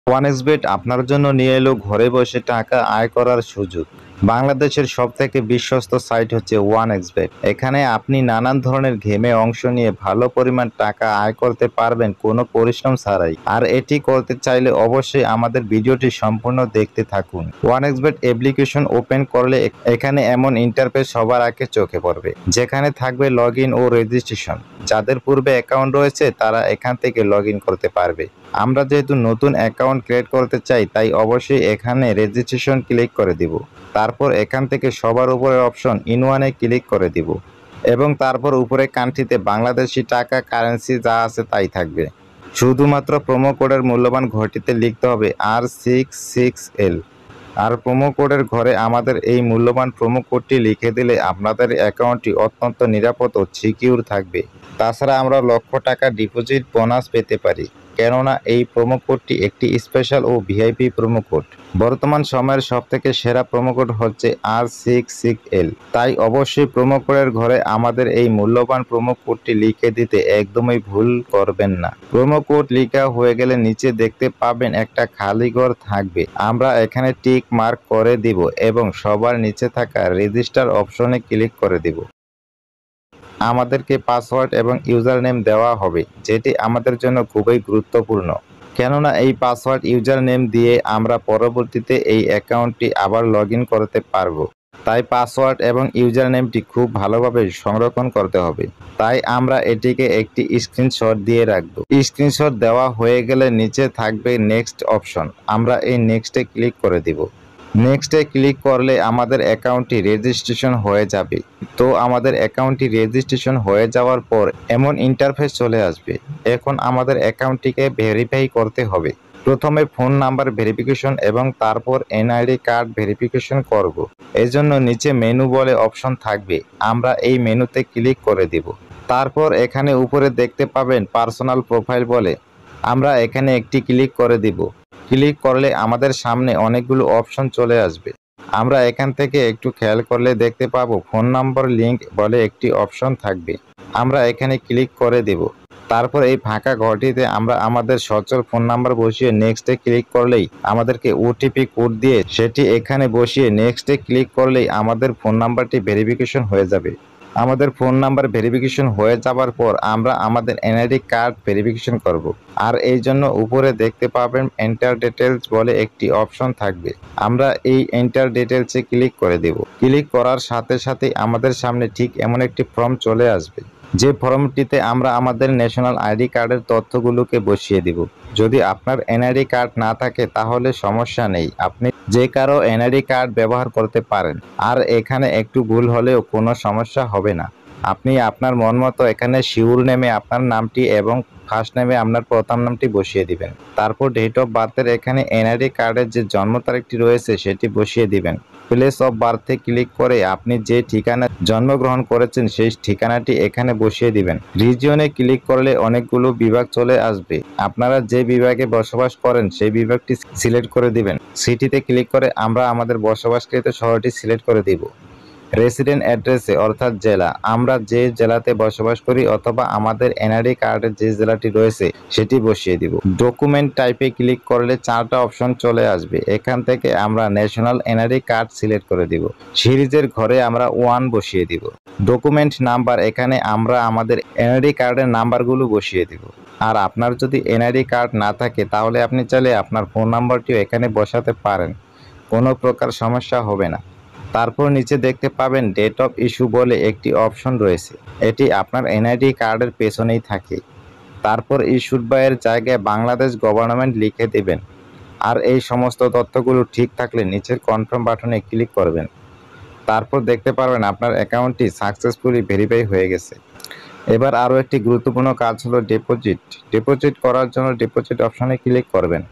ওয়ানএক্সবেট আপনার জন্য নিয়ে এলো ঘরে বসে টাকা আয় করার সুযোগ। বাংলাদেশের সবথেকে বিশ্বস্ত সাইট হচ্ছে ওয়ানএক্সবেট। এখানে আপনি নানান ধরনের গেমে অংশ নিয়ে ভালো পরিমাণ টাকা আয় করতে পারবেন কোনো পরিশ্রম ছাড়াই। আর এটি করতে চাইলে অবশ্যই আমাদের ভিডিওটি সম্পূর্ণ দেখতে থাকুন। ওয়ানএক্সবেট অ্যাপ্লিকেশন ওপেন করলে এখানে এমন ইন্টারফেস সবার আগে চোখে পড়বে, যেখানে থাকবে লগ ইন ও রেজিস্ট্রেশন। যাদের পূর্বে অ্যাকাউন্ট রয়েছে তারা এখান থেকে লগ ইন করতে পারবে। আমরা যেহেতু নতুন অ্যাকাউন্ট ক্রিয়েট করতে চাই, তাই অবশ্যই এখানে রেজিস্ট্রেশন ক্লিক করে দিব। তারপর এখান থেকে সবার উপরের অপশন ইন ওয়ানে ক্লিক করে দিব এবং তারপর উপরে কান্ট্রিতে বাংলাদেশি টাকা কারেন্সি যা আছে তাই থাকবে। শুধুমাত্র প্রোমো কোডের মূল্যবান ঘরটিতে লিখতে হবে R66L। আর প্রোমো কোডের ঘরে আমাদের এই মূল্যবান প্রোমো কোডটি লিখে দিলে আপনাদের অ্যাকাউন্টটি অত্যন্ত নিরাপদ ও সিকিউর থাকবে। তাছাড়া আমরা লক্ষ টাকা ডিপোজিট বোনাস পেতে পারি, কেননা এই প্রোমো কোডটি একটি স্পেশাল ও ভিআইপি প্রোমো কোড। বর্তমান সময়ের সবথেকে সেরা প্রোমো কোড হচ্ছে R66L। তাই অবশ্যই প্রোমো কোডের ঘরে আমাদের এই মূল্যবান প্রোমো কোডটি লিখে দিতে একদমই ভুল করবেন না। প্রোমো কোড লেখা হয়ে গেলে নিচে দেখতে পাবেন একটা খালি ঘর থাকবে। আমরা এখানে টিক মার্ক করে দিব এবং সবার নিচে থাকা রেজিস্টার অপশনে ক্লিক করে দিব। আমাদেরকে পাসওয়ার্ড এবং ইউজার নেম দেওয়া হবে, যেটি আমাদের জন্য খুবই গুরুত্বপূর্ণ, কেননা এই পাসওয়ার্ড ইউজার নেম দিয়ে আমরা পরবর্তীতে এই অ্যাকাউন্টটি আবার লগ ইন করতে পারবো। তাই পাসওয়ার্ড এবং ইউজার নেমটি খুব ভালোভাবে সংরক্ষণ করতে হবে। তাই আমরা এটিকে একটি স্ক্রিনশট দিয়ে রাখবো। স্ক্রিনশট দেওয়া হয়ে গেলে নিচে থাকবে নেক্সট অপশন। আমরা এই নেক্সটে ক্লিক করে দিব। নেক্সটে ক্লিক করলে আমাদের অ্যাকাউন্টটি রেজিস্ট্রেশন হয়ে যাবে। তো আমাদের অ্যাকাউন্টটি রেজিস্ট্রেশন হয়ে যাওয়ার পর এমন ইন্টারফেস চলে আসবে। এখন আমাদের অ্যাকাউন্টটিকে ভেরিফাই করতে হবে। প্রথমে ফোন নাম্বার ভেরিফিকেশন এবং তারপর এনআইডি কার্ড ভেরিফিকেশন করব। এজন্য নিচে মেনু বলে অপশন থাকবে, আমরা এই মেনুতে ক্লিক করে দিব। তারপর এখানে উপরে দেখতে পাবেন পার্সোনাল প্রোফাইল বলে, আমরা এখানে একটি ক্লিক করে দিব। ক্লিক করলে আমাদের সামনে অনেকগুলো অপশন চলে আসবে। আমরা এখান থেকে একটু খেয়াল করলে দেখতে পাবো ফোন নাম্বার লিংক বলে একটি অপশন থাকবে। আমরা এখানে ক্লিক করে দেব। তারপর এই ফাঁকা ঘরটিতে আমরা আমাদের সচল ফোন নাম্বার বসিয়ে নেক্সটে ক্লিক করলেই আমাদেরকে ওটিপি কোড দিয়ে সেটি এখানে বসিয়ে নেক্সটে ক্লিক করলেই আমাদের ফোন নাম্বারটি ভেরিফিকেশন হয়ে যাবে। আমাদের ফোন নাম্বার ভেরিফিকেশন হয়ে যাওয়ার পর আমরা আমাদের এনআইডি কার্ড ভেরিফিকেশন করব। আর এই জন্য উপরে দেখতে পাবেন এন্টার ডিটেলস বলে একটি অপশন থাকবে। আমরা এই এন্টার ডিটেলসে ক্লিক করে দেব। ক্লিক করার সাথে সাথেই আমাদের সামনে ঠিক এমন একটি ফর্ম চলে আসবে, যে ফর্মটিতে আমরা আমাদের ন্যাশনাল আইডি কার্ডের তথ্যগুলোকে বসিয়ে দিব। যদি আপনার এনআইডি কার্ড না থাকে তাহলে সমস্যা নেই, আপনি যে কারো এনআইডি কার্ড ব্যবহার করতে পারেন। আর এখানে একটু ভুল হলেও কোনো সমস্যা হবে না। আপনি আপনার মন মতো এখানে শিউর নেমে আপনার নামটি এবং ফার্স্ট নেমে আপনার প্রথম নামটি বসিয়ে দিবেন। তারপর ডেট অফ বার্থের এখানে এনআইডি কার্ডের যে জন্ম তারিখটি রয়েছে সেটি বসিয়ে দিবেন। প্লেস অফ বার্থে ক্লিক করে আপনি যে ঠিকানা জন্মগ্রহণ করেছেন সেই ঠিকানাটি এখানে বসিয়ে দিবেন। রিজিয়নে ক্লিক করলে অনেকগুলো বিভাগ চলে আসবে। আপনারা যে বিভাগে বসবাস করেন সেই বিভাগটি সিলেক্ট করে দিবেন। সিটিতে ক্লিক করে আমরা আমাদের বসবাসকৃত শহরটি সিলেক্ট করে দিব। রেসিডেন্ট অ্যাড্রেসে অর্থাৎ জেলা, আমরা যে জেলাতে বসবাস করি অথবা আমাদের এনআইডি কার্ডের যে জেলাটি রয়েছে সেটি বসিয়ে দিব। ডকুমেন্ট টাইপে ক্লিক করলে 4টা অপশন চলে আসবে। এখান থেকে আমরা ন্যাশনাল এনআইডি কার্ড সিলেক্ট করে দিব। সিরিজের ঘরে আমরা 1 বসিয়ে দিব। ডকুমেন্ট নাম্বার, এখানে আমরা আমাদের এনআইডি কার্ডের নাম্বারগুলো বসিয়ে দিব। আর আপনার যদি এনআইডি কার্ড না থাকে তাহলে আপনি চাইলে আপনার ফোন নাম্বারটিও এখানে বসাতে পারেন, কোনো প্রকার সমস্যা হবে না। তারপর নিচে দেখতে পাবেন ডেট অফ ইস্যু বলে একটি অপশন রয়েছে, এটি আপনার এনআইডি কার্ডের পেছনেই থাকে। তারপর ইস্যুড বাইয়ের জায়গায় বাংলাদেশ গভর্নমেন্ট লিখে দেবেন। আর এই সমস্ত তথ্যগুলো ঠিক থাকলে নিচের কনফার্ম বাটনে ক্লিক করবেন। তারপর দেখতে পারবেন আপনার অ্যাকাউন্টটি সাকসেসফুলি ভেরিফাই হয়ে গেছে। এবার আরও একটি গুরুত্বপূর্ণ কাজ হলো ডিপোজিট। ডিপোজিট করার জন্য ডিপোজিট অপশনে ক্লিক করবেন।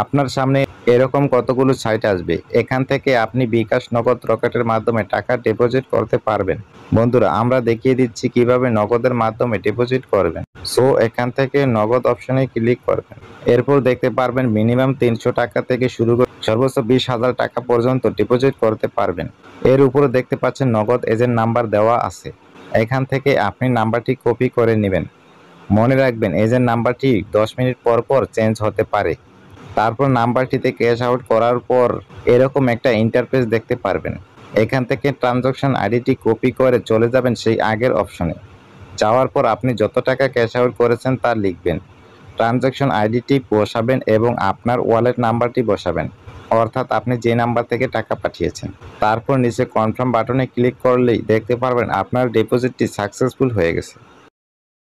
আপনার সামনে এরকম কতগুলো সাইট আসবে, এখান থেকে আপনি বিকাশ, নগদ, রকেটের মাধ্যমে টাকা ডিপোজিট করতে পারবেন। বন্ধুরা, আমরা দেখিয়ে দিচ্ছি কিভাবে নগদের মাধ্যমে ডিপোজিট করবেন। সো এখান থেকে নগদ অপশনে ক্লিক করবেন। এরপর দেখতে পারবেন মিনিমাম 300 টাকা থেকে শুরু করে সর্বোচ্চ 20,000 টাকা পর্যন্ত ডিপোজিট করতে পারবেন। এর উপরে দেখতে পাচ্ছেন নগদ এজেন্ট নাম্বার দেওয়া আছে। এখান থেকে আপনি নাম্বারটি কপি করে নেবেন। মনে রাখবেন এজেন্ট নাম্বারটি 10 মিনিট পর পর চেঞ্জ হতে পারে। তারপর নাম্বারটিতে ক্যাশ আউট করার পর এরকম একটা ইন্টারফেস দেখতে পারবেন। এখান থেকে ট্রানজাকশন আইডিটি কপি করে চলে যাবেন সেই আগের অপশনে। যাওয়ার পর আপনি যত টাকা ক্যাশ আউট করেছেন তা লিখবেন, ট্রানজাকশন আইডিটি বসাবেন এবং আপনার ওয়ালেট নাম্বারটি বসাবেন, অর্থাৎ আপনি যে নাম্বার থেকে টাকা পাঠিয়েছেন। তারপর নিচে কনফার্ম বাটনে ক্লিক করলেই দেখতে পারবেন আপনার ডিপোজিটটি সাকসেসফুল হয়ে গেছে।